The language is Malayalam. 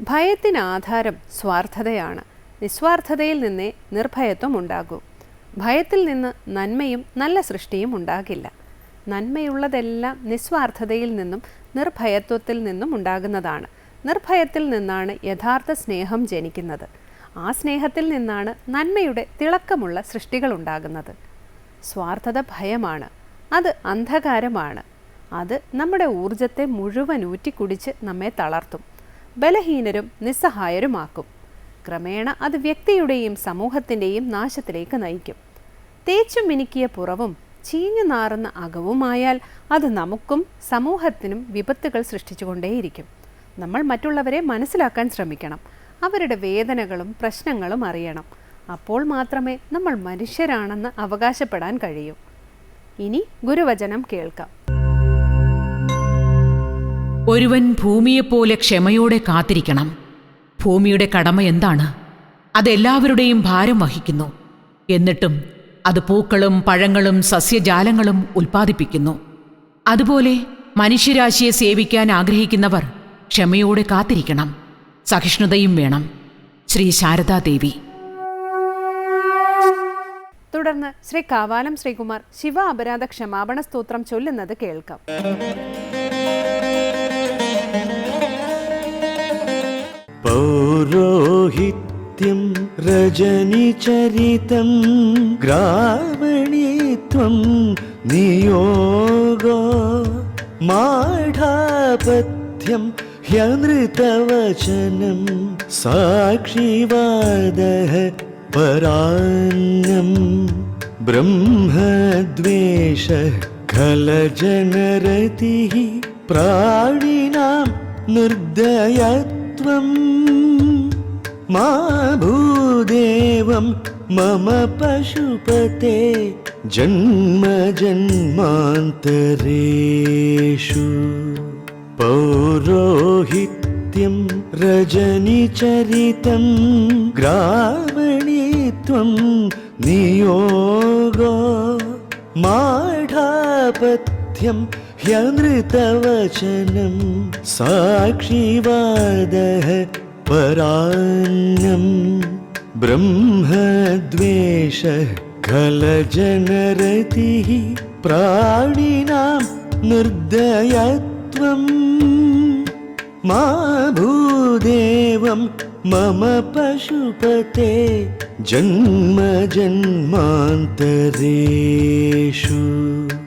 ഭയത്തിന് ആധാരം സ്വാർത്ഥതയാണ്. നിസ്വാർത്ഥതയിൽ നിന്നേ നിർഭയത്വം ഉണ്ടാകൂ. ഭയത്തിൽ നിന്ന് നന്മയും നല്ല സൃഷ്ടിയും ഉണ്ടാകില്ല. നന്മയുള്ളതെല്ലാം നിസ്വാർത്ഥതയിൽ നിന്നും നിർഭയത്വത്തിൽ നിന്നും ഉണ്ടാകുന്നതാണ്. നിർഭയത്തിൽ നിന്നാണ് യഥാർത്ഥ സ്നേഹം ജനിക്കുന്നത്. ആ സ്നേഹത്തിൽ നിന്നാണ് നന്മയുടെ തിളക്കമുള്ള സൃഷ്ടികൾ ഉണ്ടാകുന്നത്. സ്വാർത്ഥത ഭയമാണ്. അത് അന്ധകാരമാണ്. അത് നമ്മുടെ ഊർജത്തെ മുഴുവൻ ഊറ്റിക്കുടിച്ച് നമ്മെ തളർത്തും, ബലഹീനരും നിസ്സഹായരുമാക്കും. ക്രമേണ അത് വ്യക്തിയുടെയും സമൂഹത്തിൻ്റെയും നാശത്തിലേക്ക് നയിക്കും. തേച്ചു മിനുക്കിയ പുറവും ചീഞ്ഞു നാറുന്ന അകവുമായാൽ അത് നമുക്കും സമൂഹത്തിനും വിപത്തുകൾ സൃഷ്ടിച്ചുകൊണ്ടേയിരിക്കും. നമ്മൾ മറ്റുള്ളവരെ മനസ്സിലാക്കാൻ ശ്രമിക്കണം. അവരുടെ വേദനകളും പ്രശ്നങ്ങളും അറിയണം. അപ്പോൾ മാത്രമേ നമ്മൾ മനുഷ്യരാണെന്ന് അവകാശപ്പെടാൻ കഴിയൂ. ഇനി ഗുരുവചനം കേൾക്കാം. ഒരുവൻ ഭൂമിയെപ്പോലെ ക്ഷമയോടെ കാത്തിരിക്കണം. ഭൂമിയുടെ കടമ എന്താണ്? അതെല്ലാവരുടെയും ഭാരം വഹിക്കുന്നു. എന്നിട്ടും അത് പൂക്കളും പഴങ്ങളും സസ്യജാലങ്ങളും ഉൽപ്പാദിപ്പിക്കുന്നു. അതുപോലെ മനുഷ്യരാശിയെ സേവിക്കാൻ ആഗ്രഹിക്കുന്നവർ ക്ഷമയോടെ കാത്തിരിക്കണം. സഹിഷ്ണുതയും വേണം. ശ്രീ ശാരദാദേവി. തുടർന്ന് ശ്രീ കാവാലം ശ്രീകുമാർ ശിവ അപരാധ ക്ഷമാപണ സ്തോത്രം ചൊല്ലുന്നത് കേൾക്കാം. പൗരോഹിത്യം രജനിചരിതം ഗ്രാമണീത്വം നിയോഗോ മാഠാപത്യം ഹ്യനൃതവചനം സാക്ഷിവാദഃ പരാന്നം ബ്രഹ്മദ്വേഷഃ ഖലജനരതിഃ പ്രാണിനാം നിർദയത്വം മാ ഭൂദേവം മമ പശുപതേ ജന്മജന്മാന്തരേഷു. പൗരോഹിത്യം രജനിചരിതം ഗ്രാമണീത്വം നിയോഗോ മാഠാപത്യം ഹ്യനൃതവചനം സാക്ഷിവാദഃ പരാന്നം ബ്രഹ്മദ്വേഷഃ ഖലജനരതിഃ പ്രാണിനാം നിർദയത്വം മാ ഭൂദേവം മമ പശുപതേ ജന്മജന്മാന്തരേഷു.